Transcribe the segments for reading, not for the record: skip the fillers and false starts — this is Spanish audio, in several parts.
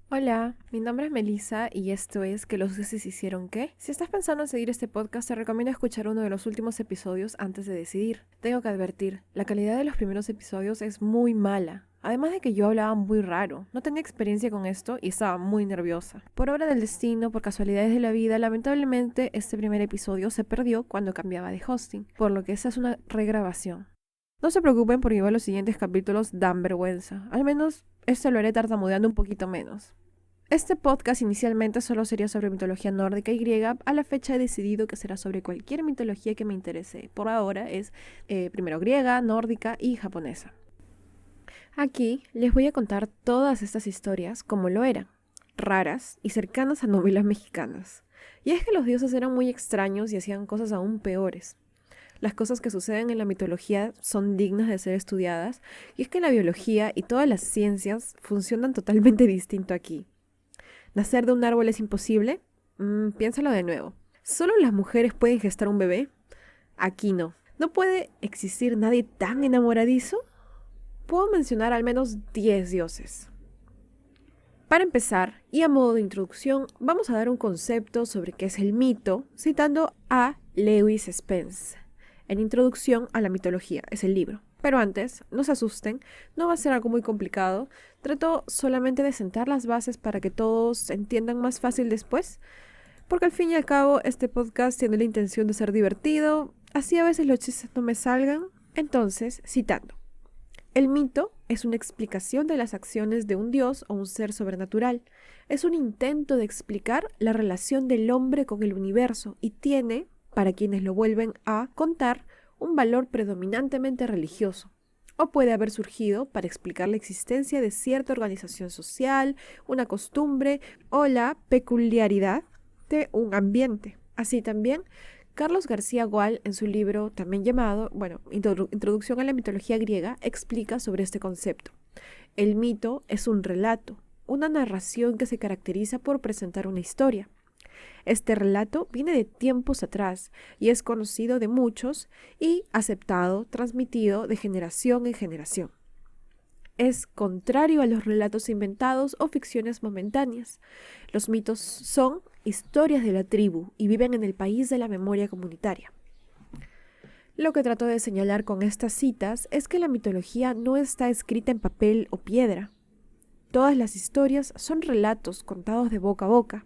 Hola, mi nombre es Melissa y esto es ¿Que los dioses hicieron qué? Si estás pensando en seguir este podcast, te recomiendo escuchar uno de los últimos episodios antes de decidir. Tengo que advertir, la calidad de los primeros episodios es muy mala. Además de que yo hablaba muy raro, no tenía experiencia con esto y estaba muy nerviosa. Por obra del destino, por casualidades de la vida, lamentablemente este primer episodio se perdió cuando cambiaba de hosting, por lo que esa es una regrabación. No se preocupen porque igual los siguientes capítulos dan vergüenza, al menos este lo haré tartamudeando un poquito menos. Este podcast inicialmente solo sería sobre mitología nórdica y griega. A la fecha he decidido que será sobre cualquier mitología que me interese. Por ahora es primero griega, nórdica y japonesa. Aquí les voy a contar todas estas historias como lo eran, raras y cercanas a novelas mexicanas. Y es que los dioses eran muy extraños y hacían cosas aún peores. Las cosas que suceden en la mitología son dignas de ser estudiadas, y es que la biología y todas las ciencias funcionan totalmente distinto aquí. ¿Nacer de un árbol es imposible? Piénsalo de nuevo. ¿Solo las mujeres pueden gestar un bebé? Aquí no. ¿No puede existir nadie tan enamoradizo? Puedo mencionar al menos 10 dioses. Para empezar, y a modo de introducción, vamos a dar un concepto sobre qué es el mito, citando a Lewis Spence. En Introducción a la mitología, es el libro. Pero antes, no se asusten, no va a ser algo muy complicado. Trato solamente de sentar las bases para que todos entiendan más fácil después, porque al fin y al cabo este podcast tiene la intención de ser divertido, así a veces los chistes no me salgan. Entonces, citando. El mito es una explicación de las acciones de un dios o un ser sobrenatural. Es un intento de explicar la relación del hombre con el universo y tiene, para quienes lo vuelven a contar, un valor predominantemente religioso. O puede haber surgido para explicar la existencia de cierta organización social, una costumbre o la peculiaridad de un ambiente. Así también, Carlos García Gual, en su libro también llamado, Introducción a la mitología griega, explica sobre este concepto. El mito es un relato, una narración que se caracteriza por presentar una historia. Este relato viene de tiempos atrás y es conocido de muchos y aceptado, transmitido de generación en generación. Es contrario a los relatos inventados o ficciones momentáneas. Los mitos son historias de la tribu y viven en el país de la memoria comunitaria. Lo que trato de señalar con estas citas es que la mitología no está escrita en papel o piedra. Todas las historias son relatos contados de boca a boca.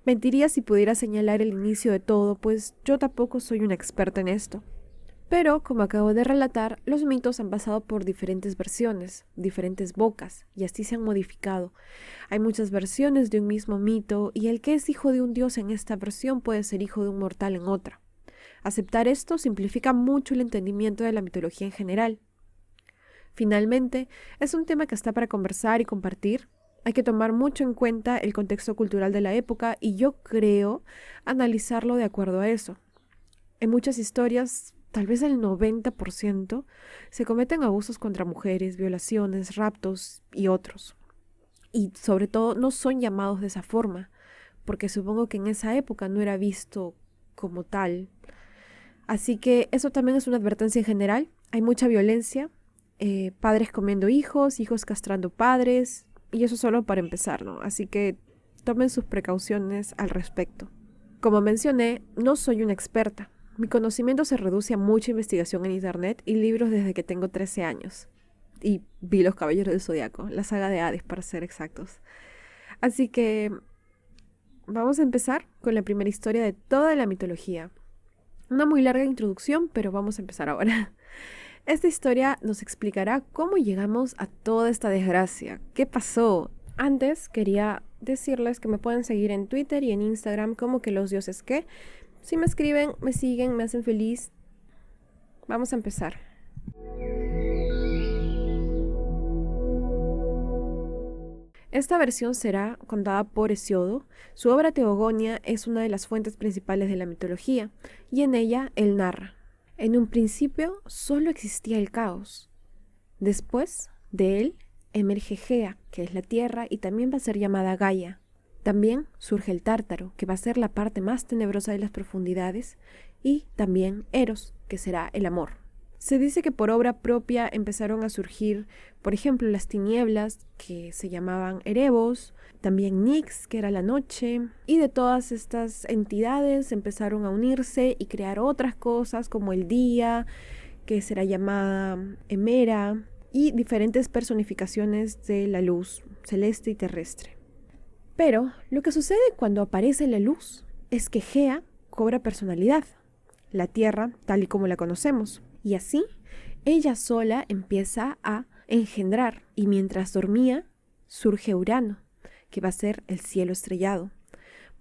Mentiría si pudiera señalar el inicio de todo, pues yo tampoco soy una experta en esto. Pero, como acabo de relatar, los mitos han pasado por diferentes versiones, diferentes bocas, y así se han modificado. Hay muchas versiones de un mismo mito, y el que es hijo de un dios en esta versión puede ser hijo de un mortal en otra. Aceptar esto simplifica mucho el entendimiento de la mitología en general. Finalmente, es un tema que está para conversar y compartir. Hay que tomar mucho en cuenta el contexto cultural de la época y yo creo analizarlo de acuerdo a eso. En muchas historias, tal vez el 90%, se cometen abusos contra mujeres, violaciones, raptos y otros. Y sobre todo no son llamados de esa forma, porque supongo que en esa época no era visto como tal. Así que eso también es una advertencia en general. Hay mucha violencia, padres comiendo hijos, hijos castrando padres, y eso solo para empezar, ¿no? Así que tomen sus precauciones al respecto. Como mencioné, no soy una experta. Mi conocimiento se reduce a mucha investigación en internet y libros desde que tengo 13 años. Y vi Los Caballeros del Zodiaco, la saga de Hades para ser exactos. Así que vamos a empezar con la primera historia de toda la mitología. Una muy larga introducción, pero vamos a empezar ahora. Esta historia nos explicará cómo llegamos a toda esta desgracia. ¿Qué pasó? Antes quería decirles que me pueden seguir en Twitter y en Instagram como que los dioses qué. Si me escriben, me siguen, me hacen feliz. Vamos a empezar. Esta versión será contada por Hesiodo. Su obra Teogonia es una de las fuentes principales de la mitología, y en ella él narra. En un principio solo existía el caos. Después de él emerge Gea, que es la tierra y también va a ser llamada Gaia. También surge el Tártaro, que va a ser la parte más tenebrosa de las profundidades, y también Eros, que será el amor. Se dice que por obra propia empezaron a surgir, por ejemplo, las tinieblas, que se llamaban Erebos, también Nix, que era la noche, y de todas estas entidades empezaron a unirse y crear otras cosas como el día, que será llamada Emera, y diferentes personificaciones de la luz celeste y terrestre. Pero lo que sucede cuando aparece la luz es que Gea cobra personalidad, la Tierra tal y como la conocemos, y así ella sola empieza a engendrar, y mientras dormía surge Urano, que va a ser el cielo estrellado.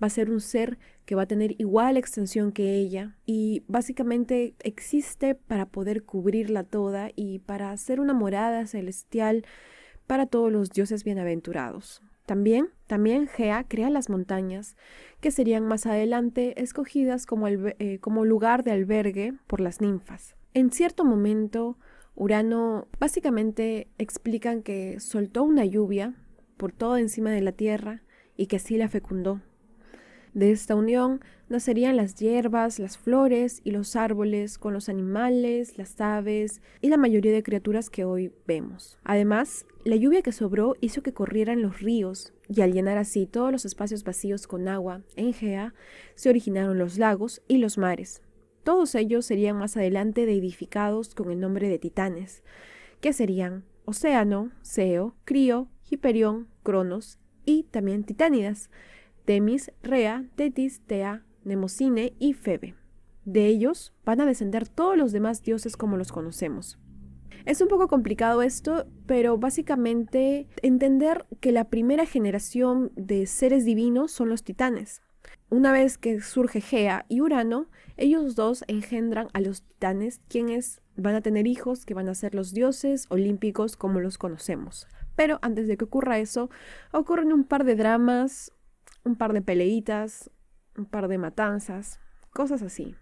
Va a ser un ser que va a tener igual extensión que ella y básicamente existe para poder cubrirla toda y para hacer una morada celestial para todos los dioses bienaventurados. También Gea crea las montañas, que serían más adelante escogidas como lugar de albergue por las ninfas. En cierto momento, Urano básicamente explican que soltó una lluvia por todo encima de la tierra y que así la fecundó. De esta unión nacerían las hierbas, las flores y los árboles con los animales, las aves y la mayoría de criaturas que hoy vemos. Además, la lluvia que sobró hizo que corrieran los ríos y al llenar así todos los espacios vacíos con agua en Gea, se originaron los lagos y los mares. Todos ellos serían más adelante deidificados con el nombre de titanes, que serían Océano, Ceo, Crío, Hiperión, Cronos y también Titánidas, Temis, Rea, Tetis, Tea, Mnemosine y Febe. De ellos van a descender todos los demás dioses como los conocemos. Es un poco complicado esto, pero básicamente entender que la primera generación de seres divinos son los titanes. Una vez que surge Gea y Urano, ellos dos engendran a los titanes, quienes van a tener hijos que van a ser los dioses olímpicos como los conocemos. Pero antes de que ocurra eso, ocurren un par de dramas, un par de peleitas, un par de matanzas, cosas así.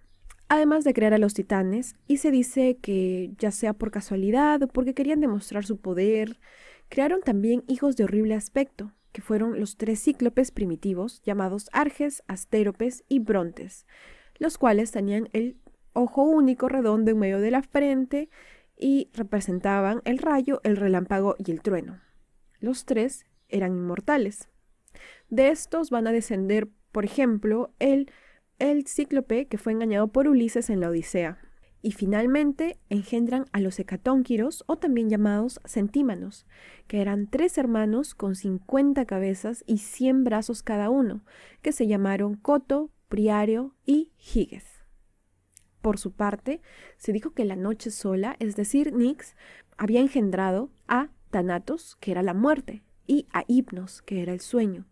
Además de crear a los titanes, y se dice que ya sea por casualidad o porque querían demostrar su poder, crearon también hijos de horrible aspecto, que fueron los 3 cíclopes primitivos llamados Arges, Astéropes y Brontes, los cuales tenían el ojo único redondo en medio de la frente y representaban el rayo, el relámpago y el trueno. Los 3 eran inmortales. De estos van a descender, por ejemplo, el cíclope que fue engañado por Ulises en la Odisea. Y finalmente engendran a los hecatónquiros, o también llamados centímanos, que eran 3 hermanos con 50 cabezas y 100 brazos cada uno, que se llamaron Coto, Priario y Giges. Por su parte, se dijo que la noche sola, es decir, Nix, había engendrado a Thanatos, que era la muerte, y a Hipnos, que era el sueño,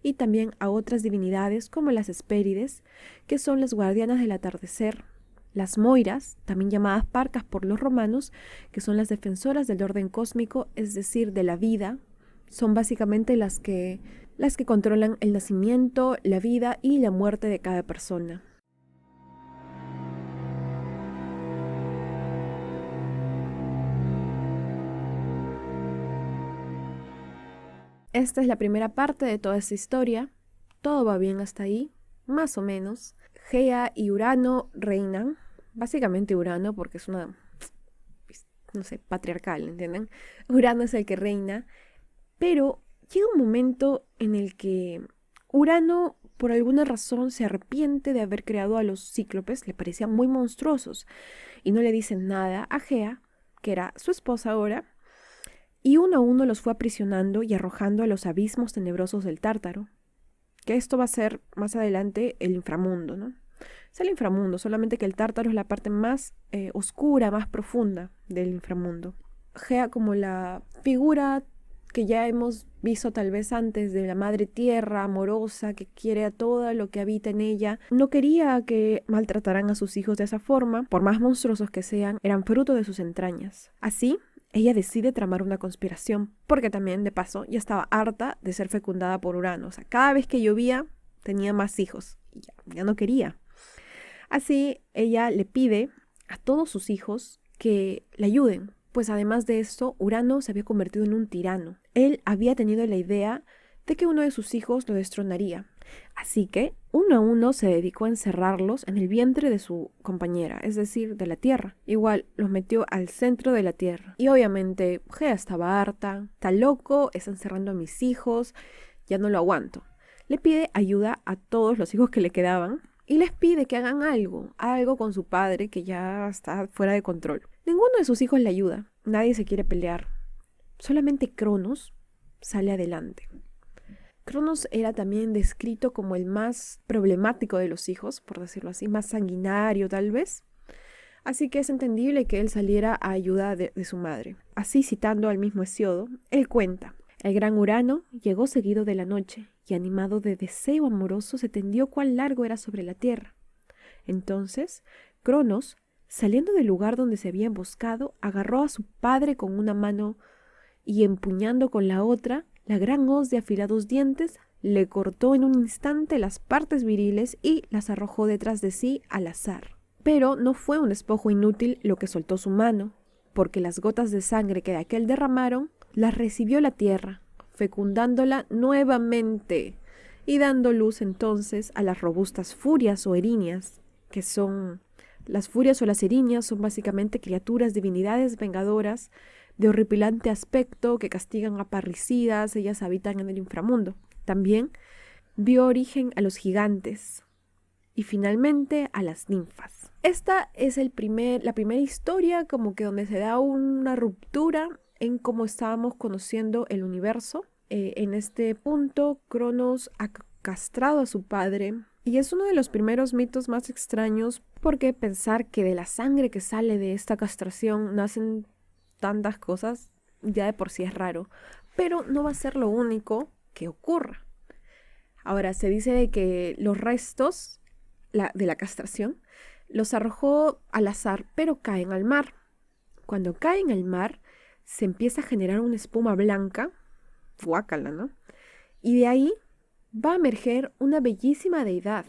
y también a otras divinidades como las Hespérides, que son las guardianas del atardecer, las Moiras, también llamadas Parcas por los romanos, que son las defensoras del orden cósmico, es decir, de la vida, son básicamente las que controlan el nacimiento, la vida y la muerte de cada persona. Esta es la primera parte de toda esta historia. Todo va bien hasta ahí, más o menos. Gea y Urano reinan. Básicamente Urano, porque es una, no sé, patriarcal, ¿entienden? Urano es el que reina. Pero llega un momento en el que Urano, por alguna razón, se arrepiente de haber creado a los cíclopes. Le parecían muy monstruosos. Y no le dicen nada a Gea, que era su esposa ahora. Y uno a uno los fue aprisionando y arrojando a los abismos tenebrosos del Tártaro, que esto va a ser más adelante el inframundo, ¿no? Es el inframundo, solamente que el Tártaro es la parte más oscura, más profunda del inframundo. Gea, como la figura que ya hemos visto tal vez antes de la madre tierra amorosa que quiere a todo lo que habita en ella, no quería que maltrataran a sus hijos de esa forma, por más monstruosos que sean, eran fruto de sus entrañas. Así, ella decide tramar una conspiración, porque también, de paso, ya estaba harta de ser fecundada por Urano. O sea, cada vez que llovía, tenía más hijos. Y ya no quería. Así, ella le pide a todos sus hijos que le ayuden. Pues además de esto, Urano se había convertido en un tirano. Él había tenido la idea de que uno de sus hijos lo destronaría. Así que, uno a uno, se dedicó a encerrarlos en el vientre de su compañera, es decir, de la Tierra. Igual, los metió al centro de la Tierra. Y obviamente, Gea estaba harta. Está loco, está encerrando a mis hijos, ya no lo aguanto. Le pide ayuda a todos los hijos que le quedaban y les pide que hagan algo con su padre que ya está fuera de control. Ninguno de sus hijos le ayuda, nadie se quiere pelear. Solamente Cronos sale adelante. Cronos era también descrito como el más problemático de los hijos, por decirlo así, más sanguinario tal vez. Así que es entendible que él saliera a ayuda de su madre. Así, citando al mismo Hesíodo, él cuenta: el gran Urano llegó seguido de la noche, y animado de deseo amoroso se tendió cuán largo era sobre la tierra. Entonces, Cronos, saliendo del lugar donde se había emboscado, agarró a su padre con una mano y, empuñando con la otra la gran hoz de afilados dientes, le cortó en un instante las partes viriles y las arrojó detrás de sí al azar. Pero no fue un despojo inútil lo que soltó su mano, porque las gotas de sangre que de aquel derramaron las recibió la tierra, fecundándola nuevamente y dando luz entonces a las robustas furias o erinias, que son... Las furias o las erinias son básicamente criaturas, divinidades vengadoras de horripilante aspecto que castigan a parricidas. Ellas habitan en el inframundo. También dio origen a los gigantes y finalmente a las ninfas. Esta es la primera historia como que donde se da una ruptura en cómo estábamos conociendo el universo. En este punto, Cronos ha castrado a su padre y es uno de los primeros mitos más extraños, porque pensar que de la sangre que sale de esta castración nacen tantas cosas ya de por sí es raro, pero no va a ser lo único que ocurra. Ahora, se dice de que los restos de la castración los arrojó al azar, pero caen al mar. Cuando caen al mar, se empieza a generar una espuma blanca, guácala, ¿no? Y de ahí va a emerger una bellísima deidad,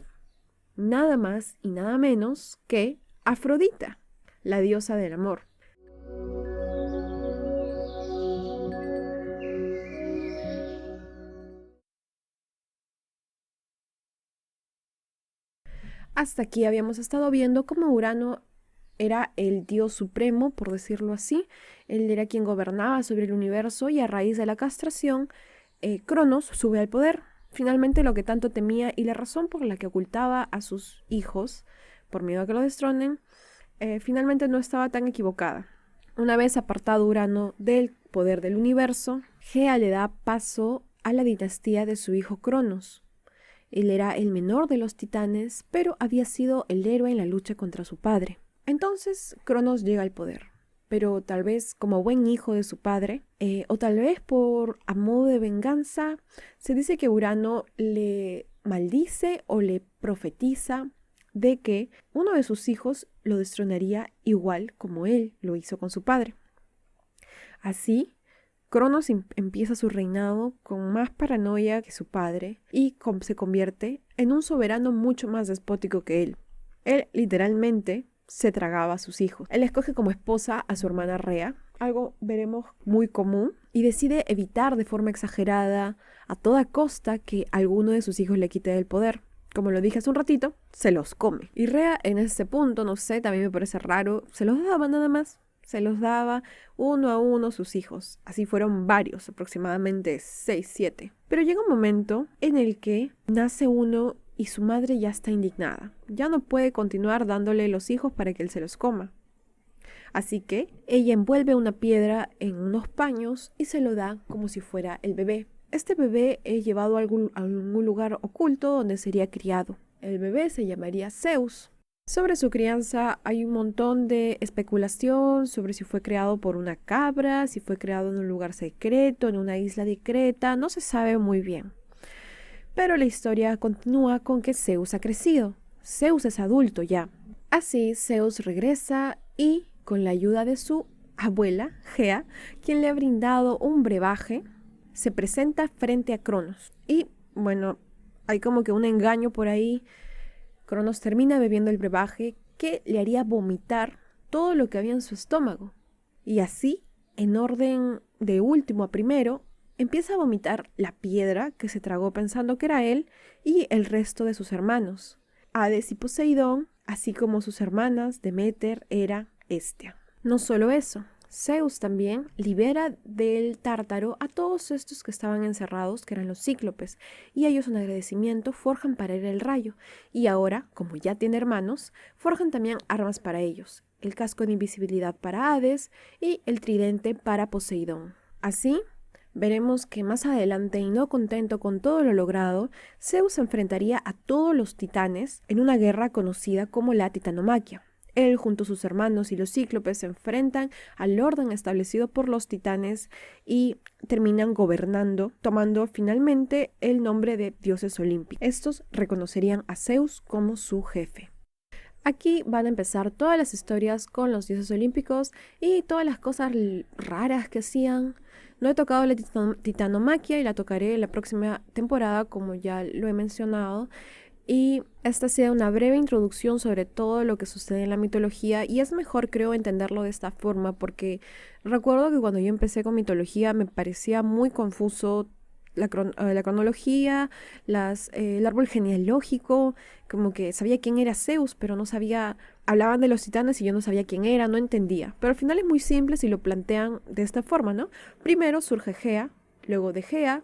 nada más y nada menos que Afrodita, la diosa del amor. Hasta aquí habíamos estado viendo cómo Urano era el dios supremo, por decirlo así. Él era quien gobernaba sobre el universo y a raíz de la castración, Cronos sube al poder. Finalmente, lo que tanto temía y la razón por la que ocultaba a sus hijos, por miedo a que lo destronen, finalmente no estaba tan equivocada. Una vez apartado Urano del poder del universo, Gea le da paso a la dinastía de su hijo Cronos. Él era el menor de los titanes, pero había sido el héroe en la lucha contra su padre. Entonces, Cronos llega al poder, pero tal vez como buen hijo de su padre, o tal vez a modo de venganza, se dice que Urano le maldice o le profetiza de que uno de sus hijos lo destronaría igual como él lo hizo con su padre. Así, Cronos empieza su reinado con más paranoia que su padre y se convierte en un soberano mucho más despótico que él. Él literalmente se tragaba a sus hijos. Él escoge como esposa a su hermana Rea, algo veremos muy común, y decide evitar de forma exagerada a toda costa que alguno de sus hijos le quite el poder. Como lo dije hace un ratito, se los come. Y Rea en este punto, no sé, también me parece raro, se los daba nada más. Se los daba uno a uno sus hijos. Así fueron varios, aproximadamente 6, 7. Pero llega un momento en el que nace uno y su madre ya está indignada. Ya no puede continuar dándole los hijos para que él se los coma. Así que ella envuelve una piedra en unos paños y se lo da como si fuera el bebé. Este bebé es llevado a algún lugar oculto donde sería criado. El bebé se llamaría Zeus. Sobre su crianza hay un montón de especulación sobre si fue creado por una cabra, si fue creado en un lugar secreto, en una isla de Creta, no se sabe muy bien. Pero la historia continúa con que Zeus ha crecido. Zeus es adulto ya. Así, Zeus regresa y, con la ayuda de su abuela, Gea, quien le ha brindado un brebaje, se presenta frente a Cronos. Y, bueno, hay como que un engaño por ahí. Cronos termina bebiendo el brebaje que le haría vomitar todo lo que había en su estómago. Y así, en orden de último a primero, empieza a vomitar la piedra que se tragó pensando que era él y el resto de sus hermanos, Hades y Poseidón, así como sus hermanas Deméter, Hera, Hestia. No solo eso, Zeus también libera del Tártaro a todos estos que estaban encerrados, que eran los cíclopes, y ellos en agradecimiento forjan para él el rayo, y ahora, como ya tiene hermanos, forjan también armas para ellos, el casco de invisibilidad para Hades y el tridente para Poseidón. Así, veremos que más adelante, y no contento con todo lo logrado, Zeus se enfrentaría a todos los titanes en una guerra conocida como la Titanomaquia. Él, junto a sus hermanos y los cíclopes, se enfrentan al orden establecido por los titanes y terminan gobernando, tomando finalmente el nombre de dioses olímpicos. Estos reconocerían a Zeus como su jefe. Aquí van a empezar todas las historias con los dioses olímpicos y todas las cosas raras que hacían. No he tocado la titanomaquia y la tocaré en la próxima temporada, como ya lo he mencionado. Y esta ha sido una breve introducción sobre todo lo que sucede en la mitología, y es mejor, creo, entenderlo de esta forma, porque recuerdo que cuando yo empecé con mitología me parecía muy confuso la cronología, el árbol genealógico, como que sabía quién era Zeus, pero no sabía, hablaban de los titanes y yo no sabía quién era, no entendía. Pero al final es muy simple si lo plantean de esta forma, ¿no? Primero surge Gea, luego de Gea,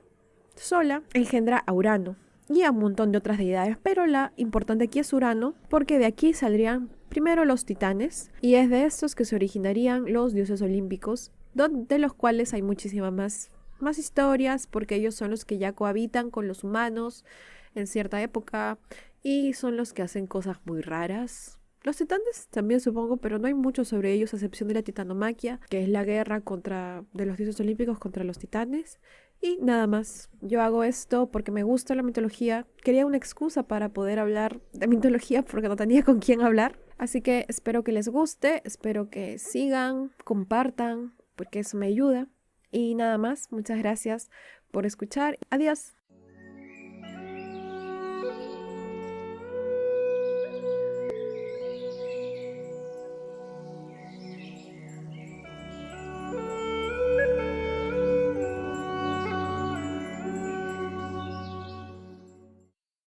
sola, engendra a Urano y a un montón de otras deidades, pero la importante aquí es Urano, porque de aquí saldrían primero los titanes, y es de estos que se originarían los dioses olímpicos, de los cuales hay muchísimas más historias, porque ellos son los que ya cohabitan con los humanos en cierta época, y son los que hacen cosas muy raras. Los titanes también supongo, pero no hay mucho sobre ellos a excepción de la titanomaquia, que es la guerra de los dioses olímpicos contra los titanes. Y nada más, yo hago esto porque me gusta la mitología. Quería una excusa para poder hablar de mitología porque no tenía con quién hablar. Así que espero que les guste, espero que sigan, compartan, porque eso me ayuda. Y nada más, muchas gracias por escuchar. Adiós.